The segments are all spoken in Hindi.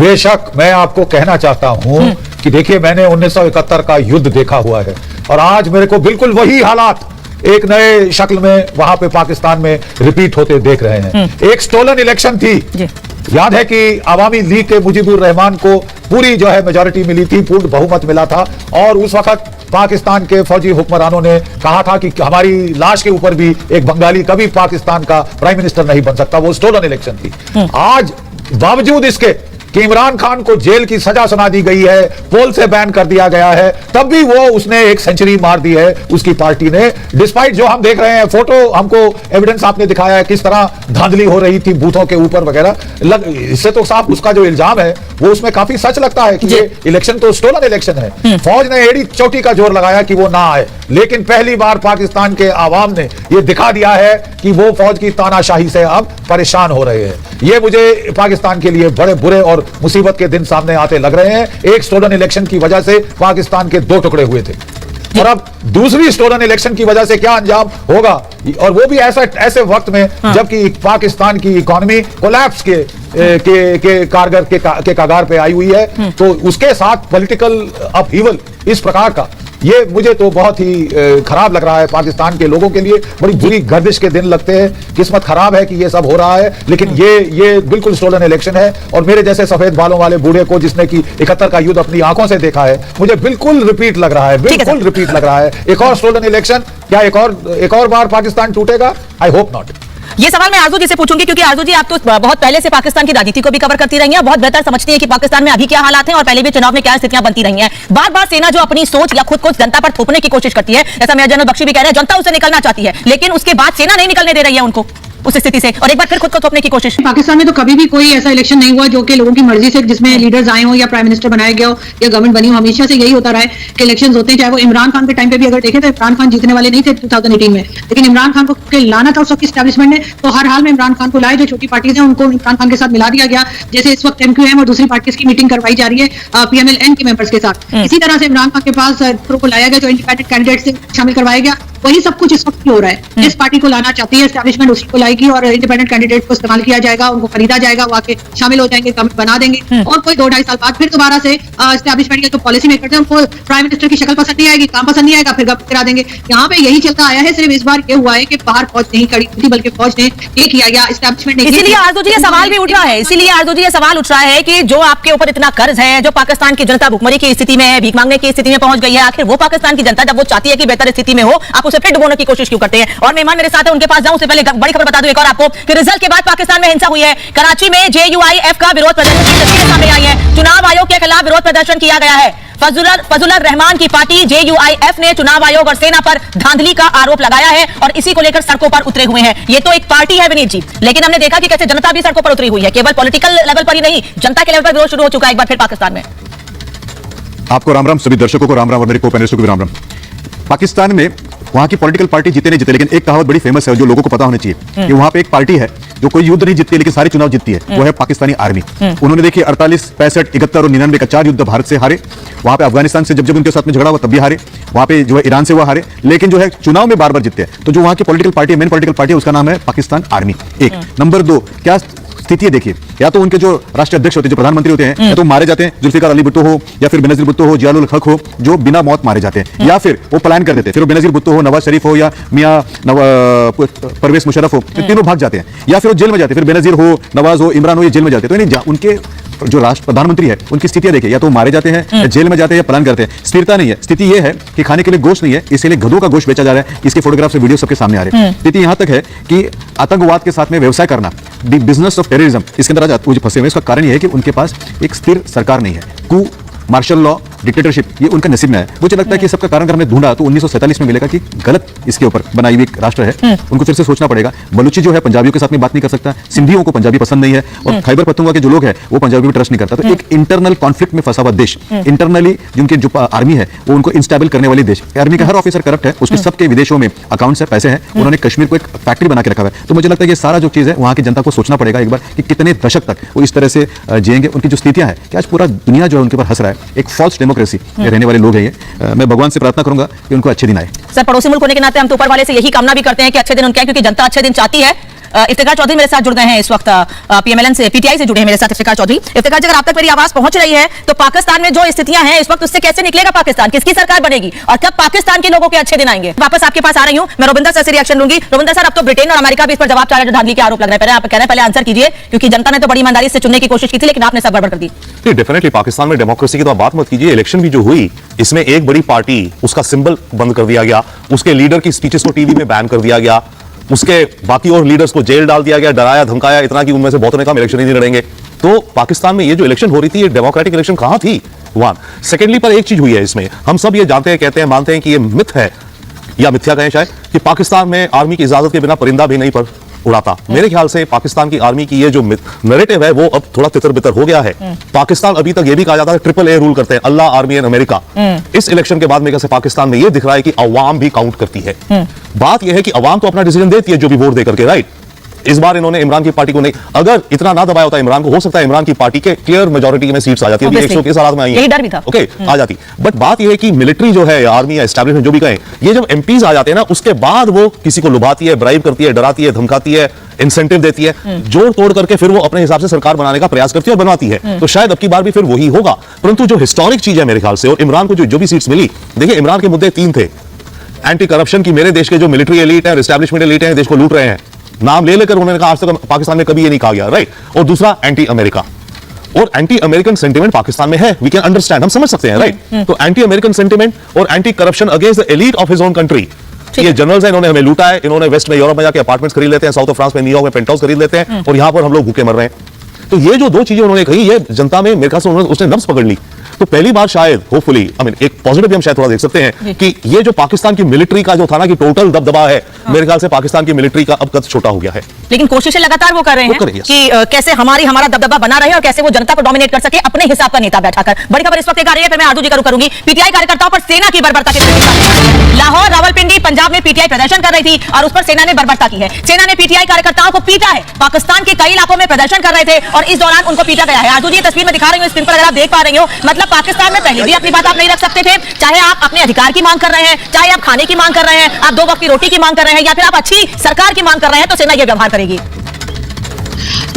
बेशक मैं आपको कहना चाहता हूं कि देखिए, मैंने 1971 का युद्ध देखा हुआ है और आज मेरे को बिल्कुल वही हालात एक नए शक्ल में वहां पे पाकिस्तान में रिपीट होते देख रहे हैं। एक स्टोलन इलेक्शन थी। याद है कि अवामी लीग के मुजीबुर रहमान को पूरी जो है मेजॉरिटी मिली थी, पूर्ण बहुमत मिला था और उस वक्त पाकिस्तान के फौजी हुक्मरानों ने कहा था कि हमारी लाश के ऊपर भी एक बंगाली कभी पाकिस्तान का प्राइम मिनिस्टर नहीं बन सकता। वो स्टोलन इलेक्शन थी। आज बावजूद इसके कि इमरान खान को जेल की सजा सुना दी गई है, पोल से बैन कर दिया गया है, तब भी वो उसने एक सेंचुरी मार दी है उसकी पार्टी ने। डिस्पाइट जो हम देख रहे हैं फोटो, हमको एविडेंस आपने दिखाया है किस तरह धांधली हो रही थी बूथों के ऊपर वगैरह। इससे तो साफ उसका जो इल्जाम है वो उसमें काफी सच लगता है कि ये इलेक्शन तो स्टोलन इलेक्शन है। फौज ने एड़ी चोटी का जोर लगाया कि वो ना आए, लेकिन पहली बार पाकिस्तान के आवाम ने ये दिखा दिया है कि वो फौज की तानाशाही से अब परेशान हो रहे हैं। ये मुझे पाकिस्तान के लिए बड़े बुरे और मुसीबत के दिन सामने आते लग रहे हैं। एक स्टोलन इलेक्शन की वजह से पाकिस्तान के 2 टुकड़े हुए थे और अब दूसरी स्टोलन इलेक्शन की वजह से क्या अंजाम होगा, और वो भी ऐसे वक्त में जबकि पाकिस्तान की इकोनॉमी कोलैप्स के कागार पे आई हुई है। तो उसके साथ पॉलिटिकल अपहीवल इस प्रकार का, ये मुझे तो बहुत ही खराब लग रहा है। पाकिस्तान के लोगों के लिए बड़ी बुरी गर्दिश के दिन लगते हैं। किस्मत खराब है कि ये सब हो रहा है, लेकिन ये बिल्कुल स्टोलन इलेक्शन है। और मेरे जैसे सफेद बालों वाले बूढ़े को जिसने कि 71 का युद्ध अपनी आंखों से देखा है, मुझे बिल्कुल रिपीट लग रहा है, बिल्कुल रिपीट लग रहा है। एक और स्टोलन इलेक्शन, क्या एक और बार पाकिस्तान टूटेगा? I hope not. ये सवाल मैं आरजू जी से पूछूंगी, क्योंकि आरजू जी आप तो बहुत पहले से पाकिस्तान की राजनीति को भी कवर करती रही हैं, बहुत बेहतर समझती हैं कि पाकिस्तान में अभी क्या हालात हैं और पहले भी चुनाव में क्या स्थितियां बनती रही हैं। बार बार सेना जो अपनी सोच या खुद को जनता पर थोपने की कोशिश करती है, जैसा मेजर जनरल बख्शी भी कह रहे हैं, जनता उससे निकलना चाहती है, लेकिन उसके बाद सेना नहीं निकलने दे रही है उनको उस स्थिति से, और एक बार फिर खुद को थोपने की कोशिश। पाकिस्तान में तो कभी भी कोई ऐसा इलेक्शन नहीं हुआ जो कि लोगों की मर्जी से, जिसमें लीडर्स आए हो या प्राइम मिनिस्टर बनाया गया हो या गवर्नमेंट बनी हो। हमेशा से यही होता रहा है कि इलेक्शंस होते हैं, चाहे वो इमरान खान के टाइम पे भी अगर देखें तो इमरान खान जीतने वाले नहीं थे 2018 में, लेकिन इमरान खान को लाना था उस वक्त इस्टेब्लिशमेंट ने, तो हर हाल में इमरान खान को लाए। जो छोटी पार्टीज हैं उनको इमरान खान के साथ मिला दिया गया, जैसे इस वक्त एमक्यूएम और दूसरी पार्टीज की मीटिंग करवाई जा रही है पीएमएल-एन के मेंबर्स के साथ। इसी तरह से इमरान खान के पास को लाया गया, जो इंडिपेंडेंट कैंडिडेट से शामिल करवाया गया। वही सब कुछ इस वक्त हो रहा है। जिस पार्टी को लाना चाहती है एस्टैब्लिशमेंट उसी को लाएगी और इंडिपेंडेंट कैंडिडेट को इस्तेमाल किया जाएगा, उनको खरीदा जाएगा, वो आके शामिल हो जाएंगे, गवर्नमेंट बना देंगे और कोई 2-2.5 साल बाद फिर दोबारा से एस्टैब्लिशमेंट के जो पॉलिसी मेकर थे उनको प्राइम मिनिस्टर की शक्ल पसंद नहीं आएगी, काम पसंद नहीं आएगा, फिर गवर्नमेंट करा देंगे। यहाँ पे यही चलता आया है। सिर्फ इस बार ये हुआ है कि बाहर फौज नहीं खड़ी थी, बल्कि फौज ने ये किया या एस्टैब्लिशमेंट ने। इसीलिए आरजू जी ये सवाल भी उठ रहा है, इसीलिए आरजू जी ये सवाल उठ रहा है कि जो आपके ऊपर इतना कर्ज है, जो पाकिस्तान की जनता भुखमरी की स्थिति में है, भीख मांगने की स्थिति में पहुंच गई है, आखिर वो पाकिस्तान की जनता जब वो चाहती है कि बेहतर स्थिति में हो, आप उसे फिर डुबोने की कोशिश क्यों करते हैं? और मेहमान मेरे साथ है, उनके पास जाऊं उससे पहले बड़ी खबर बता दूं एक और आपको कि रिजल्ट के बाद पाकिस्तान में हिंसा हुई है। कराची में JUIF का विरोध प्रदर्शन की तस्वीरें सामने आई है। चुनाव आयोग के खिलाफ विरोध प्रदर्शन किया गया है। फजलुर रहमान की पार्टी JUIF ने चुनाव आयोग और सेना पर धांधली का आरोप लगाया है और इसी को लेकर सड़कों पर उतरे हुए हैं। ये तो एक पार्टी है विनीत जी, लेकिन हमने देखा कि कैसे जनता भी सड़कों पर उतरी हुई है। केवल पॉलिटिकल लेवल पर ही नहीं, जनता के लेवल पर विरोध शुरू हो चुका है एक बार फिर पाकिस्तान में। आपको राम राम, सभी दर्शकों को राम राम और मेरे को पैनलिस्टों को भी राम राम। पाकिस्तान में वहां की पॉलिटिकल पार्टी जीते नहीं जीते, लेकिन एक कहावत बड़ी फेमस है जो लोगों को पता होना चाहिए कि वहां पे एक पार्टी है जो कोई युद्ध नहीं जीतती लेकिन सारे चुनाव जीतती है, वो है पाकिस्तानी आर्मी। उन्होंने देखिए 48, 65, 71 और 99 का 4 युद्ध भारत से हारे। वहां पे अफगानिस्तान से जब उनके साथ में झगड़ा हुआ तब भी हारे। वहां पे जो है ईरान से वो हारे, लेकिन जो है चुनाव में बार बार जीतते हैं। तो जो वहां की political party, main political party है, उसका नाम है पाकिस्तान आर्मी। एक नंबर 2, क्या स्थिति है देखिए, या तो उनके जो राष्ट्रीय अध्यक्ष होते हैं, जो प्रधानमंत्री होते हैं, या तो मारे जाते हैं, जुल्फिकार अली भुट्टो हो या फिर बेनजीर भुट्टो हो, जियाउल हक हो, जो बिना मौत मारे जाते हैं, या फिर वो पलायन कर देते हैं। फिर वो बेनजीर भुट्टो हो, नवाज शरीफ हो या मियां परवेज मुशर्रफ हो, तीनों भाग जाते हैं, या फिर वो जेल में जाते हैं। फिर बेनजीर हो, नवाज हो, इमरान हो, ये जेल में जाते हैं। तो उनके जो राष्ट्र प्रधानमंत्री है उनकी स्थितियां देखिए, या तो मारे जाते हैं या जेल में जाते हैं या पलायन करते हैं। स्थिरता नहीं है। स्थिति यह है कि खाने के लिए गोश्त नहीं है, इसलिए गधों का गोश्त बेचा जा रहा है। इसके फोटोग्राफ से वीडियो सबके सामने आ रहे हैं। स्थिति यहां तक है कि आतंकवाद के साथ में व्यवसाय करना, द बिजनेस ऑफ टेररिज्म, इसके अंदर आज फंसे हुए। इसका कारण यह है कि उनके पास एक स्थिर सरकार नहीं है। मार्शल लॉ, डिक्टेटरशिप, ये उनका नसीब में है। मुझे लगता है कि सबका कारण अगर हमने ढूंढा तो 1947 में मिलेगा कि गलत इसके ऊपर बनाई हुई एक राष्ट्र है। उनको फिर से सोचना पड़ेगा। बलूची जो है पंजाबियों के साथ में बात नहीं कर सकता, सिंधियों को पंजाबी पसंद नहीं है, और खैबर पख्तूनख्वा के जो लोग हैं वो पंजाबी में ट्रस्ट नहीं करता। तो एक इंटरनल कॉन्फ्लिक्ट में फंसा हुआ देश, इंटरनली जिनके जो आर्मी है वो उनको इंस्टेबल करने वाली देश। आर्मी का हर ऑफिसर करप्ट है, उसके सबके विदेशों में अकाउंट्स है, पैसे हैं। उन्होंने कश्मीर को एक फैक्ट्री बना के रखा है। तो मुझे लगता है ये सारा जो चीज है वहां की जनता को सोचना पड़ेगा एक बार कि कितने दशक तक वो इस तरह से जिएंगे। उनकी जो स्थितियां है कि आज पूरा दुनिया जो है उनके ऊपर हंस रहा है, एक फॉल्स डेमोक्रेसी रहने वाले लोग हैं ये। मैं भगवान से प्रार्थना करूंगा कि उनको अच्छे दिन आए। सर, पड़ोसी मुल्क होने के नाते हम तो ऊपर वाले से यही कामना भी करते हैं कि अच्छे दिन उनके आए, क्योंकि जनता अच्छे दिन चाहती है। इफ्तिखार चौधरी मेरे साथ जुड़ गए हैं इस वक्त, पीएमएलएन से, पीटीआई से जुड़े हैं मेरे साथ इफ्तिखार चौधरी। इफ्तिखार जी, अगर आप तक मेरी आवाज पहुंच रही है तो पाकिस्तान में जो स्थितियां हैं इस वक्त, उससे कैसे निकलेगा पाकिस्तान? किसकी सरकार बनेगी और कब पाकिस्तान के लोगों के अच्छे दिन आएंगे? वापस आपके पास आ रही हूं, मैं रोविंदर सर से रिएक्शन लूंगी। रोविंदर सर, अब तो ब्रिटेन और अमेरिका भी इस पर जवाब चाह रहे हैं, धांधली के आरोप लग रहे हैं। आप कह रहे हैं पहले आंसर कीजिए, क्योंकि जनता ने तो बड़ी ईमानदारी से चुनने की कोशिश की थी, लेकिन आपने सब गड़बड़ कर दी। डेफिनेटली पाकिस्तान में डेमोक्रेसी की तो आप बात मत कीजिए। इलेक्शन भी जो हुई, इसमें एक बड़ी पार्टी, उसका सिंबल बंद कर दिया गया, उसके लीडर की स्पीचेस को टीवी में बैन कर दिया गया, उसके बाकी और लीडर्स को जेल डाल दिया गया, डराया धमकाया इतना कि उनमें से बहुतों ने कहा इलेक्शन ही नहीं लड़ेंगे। तो पाकिस्तान में ये जो इलेक्शन हो रही थी, ये डेमोक्रेटिक इलेक्शन कहां थी? वन सेकेंडली, पर एक चीज हुई है इसमें, हम सब ये जानते हैं, कहते हैं, मानते हैं कि ये मिथ है या मिथ्या कहें शायद, कि पाकिस्तान में आर्मी की इजाजत के बिना परिंदा भी नहीं पर उड़ाता। मेरे ख्याल से पाकिस्तान की आर्मी की ये जो नैरेटिव है वो अब थोड़ा तितर बितर हो गया है। पाकिस्तान अभी तक ये भी कहा जाता है ट्रिपल ए रूल करते हैं, अल्लाह, आर्मी एंड अमेरिका। इस इलेक्शन के बाद मेरे ख्याल से पाकिस्तान में ये दिख रहा है कि अवाम भी काउंट करती है। बात यह है कि अवाम तो अपना डिसीजन देती है जो भी वोट दे करके, राइट। इस बार इन्होंने इमरान की पार्टी को नहीं, अगर इतना ना दबाया होता इमरान को, हो सकता है इमरान की पार्टी के क्लियर मेजॉरिटी में सीट्स आ जाती है। 130 हालात में आई यही डर भी था। ओके, आ जाती। बट बात यह है कि मिलिट्री जो है, आर्मी या एस्टैब्लिशमेंट जो भी कहें, ये जब एमपीज आ जाते हैं ना, उसके बाद वो किसी को लुभाती है, ब्राइब करती है, डराती है, धमकाती है, इंसेंटिव देती है, जोड़ तोड़ करके फिर वो अपने हिसाब से सरकार बनाने का प्रयास करती है और बनवाती है। तो शायद अब की बार भी फिर वही होगा। परंतु जो हिस्टोरिक चीज है मेरे ख्याल से, और इमरान को जो भी सीट्स मिली, देखिए इमरान के मुद्दे 3 थे। एंटी करप्शन की, मेरे देश के जो मिलिट्री एलीट है, एस्टैब्लिशमेंट एलीट है, देश को लूट रहे हैं, नाम ले लेकर उन्होंने कहा आज तक पाकिस्तान में कभी ये नहीं कहा गया, राइट। और दूसरा एंटी अमेरिका, और एंटी अमेरिकन सेंटिमेंट पाकिस्तान में है, वी कैन अंडरस्टैंड, हम समझ सकते हैं, राइट। तो एंटी अमेरिकन सेंटिमेंट और anti corruption against the elite of his own country. ये जनरल्स हैं, इन्होंने हमें लूटा है, इन्होंने वेस्ट में, यूरोप में जाके अपार्टमेंट्स खरीद लेते हैं, साउथ ऑफ फ्रांस में, न्यूयॉर्क में पेंट हाउस खरीद लेते हैं, और यहां पर हम लोग भूखे मर रहे हैं। तो ये जो 2 चीजें उन्होंने कही, ये जनता में मेरे ख्याल से उसने नब्ज पकड़ ली। तो पहली बार शायद, होपफुली, आई मीन, एक पॉजिटिव भी हम शायद थोड़ा देख सकते हैं कि ये जो पाकिस्तान की मिलिट्री का जो था ना कि टोटल दबदबा है, मेरे ख्याल से पाकिस्तान की मिलिट्री का अब कद छोटा हो गया है। लेकिन कोशिशें लगातार वो कर रहे हैं कि कैसे हमारा दबदबा बना रहे और कैसे वो जनता को डोमिनेट कर सके अपने हिसाब का नेता बैठाकर। बड़ी खबर इस वक्त आ रही है, फिर मैं आरजू जी करूंगी। पीटीआई कार्यकर्ताओं पर सेना की बर्बरता के लाहौर, रावलपिंडी, पंजाब में पीटीआई प्रदर्शन कर रही थी और उस पर सेना ने बर्बरता की है। सेना ने पीटीआई कार्यकर्ताओं को पीटा है। पाकिस्तान के कई इलाकों में प्रदर्शन कर रहे थे और इस दौरान उनको पीटा गया है। आरजू जी, तस्वीर में दिखा रही हूं स्क्रीन पर, अगर आप देख पा रहे हो, मतलब पाकिस्तान में पहले भी अपनी बात आप नहीं रख सकते थे, चाहे आप अपने अधिकार की मांग कर रहे हैं, चाहे आप खाने की मांग कर रहे हैं, आप 2 वक्त की रोटी की मांग कर रहे हैं, या फिर आप अच्छी सरकार की मांग कर रहे हैं, तो सेना ये व्यवहार करेगी।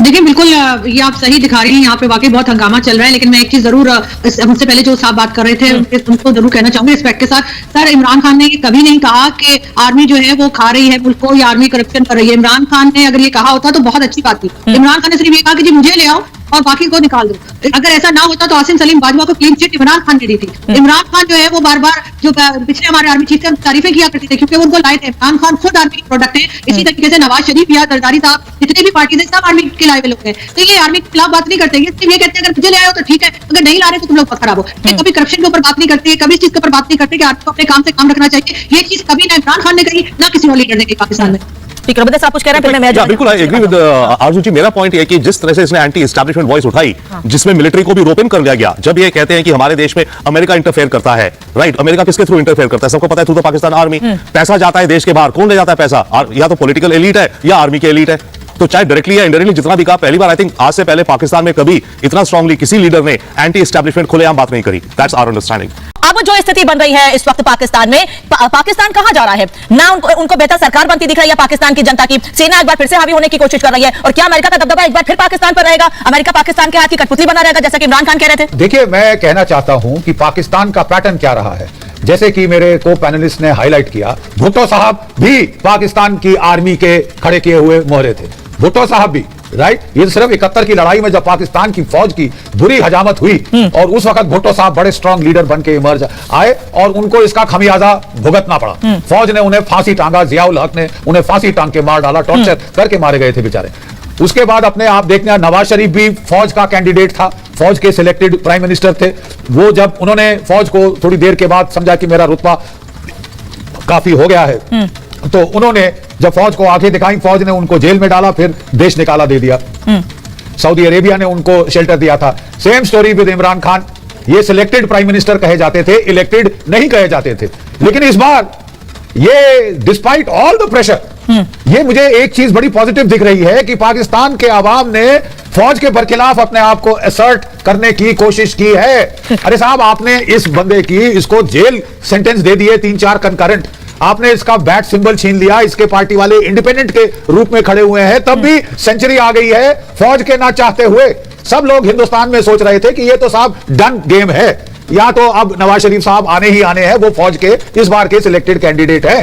देखिए, बिल्कुल ये आप सही दिखा रही हैं, यहाँ पे वाकई बहुत हंगामा चल रहा है। लेकिन मैं एक चीज जरूर, हमसे पहले जो साहब बात कर रहे थे उनको जरूर कहना चाहूंगी रिस्पेक्ट के साथ। सर, इमरान खान ने ये कभी नहीं कहा कि आर्मी जो है वो खा रही है मुल्क को या आर्मी करप्शन कर रही है। इमरान खान ने अगर ये कहा होता तो बहुत अच्छी बात थी। इमरान खान ने सिर्फ ये कहा कि जी मुझे ले आओ और बाकी को निकाल दो। अगर ऐसा ना होता तो आसिम सलीम बाजवा को क्लीन चिट इमरान खान ने दी थी। इमरान खान जो है वो बार बार जो पिछले हमारे आर्मी चीफ से तारीफें किया करते थे, क्योंकि वो उनको लाए थे। इमरान खान खुद आर्मी के प्रोडक्ट है। इसी तरीके से नवाज शरीफ या जरदारी साहब, जितने भी पार्टी थे, सब आर्मी के लाए हुए लोग हैं। तो ये आर्मी के खिलाफ बात नहीं करते, ये कहते हैं अगर मुझे ले आए हो तो ठीक है, अगर नहीं ला रहे तो तुम लोग खराब हो। ये कभी करप्शन के ऊपर बात नहीं करते, कभी इस चीज के ऊपर बात नहीं करते कि आर्मी को अपने काम से काम रखना चाहिए। ये चीज कभी ना इमरान खान ने कही, ना किसी और लीडर ने कही पाकिस्तान में। ठीक है, आप कुछ कह रहे हैं, फिर मैं बिल्कुल आई एग्री विद आरजू जी। मेरा पॉइंट ये है कि जिस तरह से इसने एंटी एस्टैब्लिशमेंट वॉइस उठाई, जिसमें मिलिट्री को भी रोप इन कर दिया गया, जब ये कहते हैं कि हमारे देश में अमेरिका इंटरफेयर करता है, राइट। अमेरिका किसके थ्रू इंटरफेयर करता है? सबको पता है, थ्रू द पाकिस्तान आर्मी। पैसा जाता है देश के बाहर, कौन ले जाता है पैसा? या तो पॉलिटिकल एलीट है या आर्मी के एलीट है। तो चाहे डायरेक्टली या इनडायरेक्टली जितना भी कहा, पहली बार आई थिंक आज से पहले पाकिस्तान में कभी इतना स्ट्रांगली किसी लीडर ने एंटी एस्टैब्लिशमेंट खुलेआम बात नहीं करी। That's our understanding. अब जो स्थिति बन रही है इस वक्त पाकिस्तान में, पाकिस्तान कहां जा रहा है? ना उनको बेहतर सरकार बनती दिख रही है पाकिस्तान की जनता की। सेना एक बार फिर से हावी होने की कोशिश कर रही है, और क्या अमेरिका का दबदबा एक बार फिर पाकिस्तान पर रहेगा? अमेरिका पाकिस्तान के हाथ की कठपुतली बना रहेगा, जैसा कि इमरान खान कह रहे थे? देखिए, मैं कहना चाहता हूं कि पाकिस्तान का पैटर्न क्या रहा है। जैसे कि मेरे को पैनलिस्ट ने हाईलाइट किया, भुट्टो साहब भी पाकिस्तान की आर्मी के खड़े किए हुए मोहरे थे। भुट्टो साहब भी, राइट। ये सिर्फ 71 की लड़ाई में जब पाकिस्तान की फौज की बुरी हजामत हुई और उस वक्त भुट्टो साहब बड़े स्ट्रांग लीडर बन के इमर्ज आए और उनको इसका खमियाजा भुगतना पड़ा। फौज ने उन्हें फांसी टांगा, जियाउल हक ने उन्हें फांसी टांग के मार डाला, टॉर्चर करके मारे गए थे बेचारे। उसके बाद अपने आप देखना, नवाज शरीफ भी फौज का कैंडिडेट था, फौज के सिलेक्टेड प्राइम मिनिस्टर थे। वो जब उन्होंने फौज को थोड़ी देर के बाद समझा कि मेरा रुतबा काफी हो गया है, तो उन्होंने जब फौज को आंखें दिखाई, फौज ने उनको जेल में डाला, फिर देश निकाला दे दिया। सऊदी अरेबिया ने उनको शेल्टर दिया था। Same story with Imran Khan. ये सिलेक्टेड प्राइम मिनिस्टर कहे जाते थे, इलेक्टेड नहीं कहे जाते थे। लेकिन इस बार ये डिस्पाइट ऑल द प्रेशर, ये मुझे एक चीज बड़ी पॉजिटिव दिख रही है कि पाकिस्तान के आवाम ने फौज के बरखिलाफ अपने आप को असर्ट करने की कोशिश की है। अरे साहब, आपने इस बंदे की, इसको जेल सेंटेंस दे दिए 3-4 कंकरेंट। आपने इसका बैट सिंबल छीन लिया, इसके पार्टी वाले इंडिपेंडेंट के रूप में खड़े हुए हैं, तब भी सेंचुरी आ गई है फौज के ना चाहते हुए। सब लोग हिंदुस्तान में सोच रहे थे कि ये तो साहब डन गेम है, या तो अब नवाज शरीफ साहब आने ही आने हैं, वो फौज के इस बार के सिलेक्टेड कैंडिडेट है।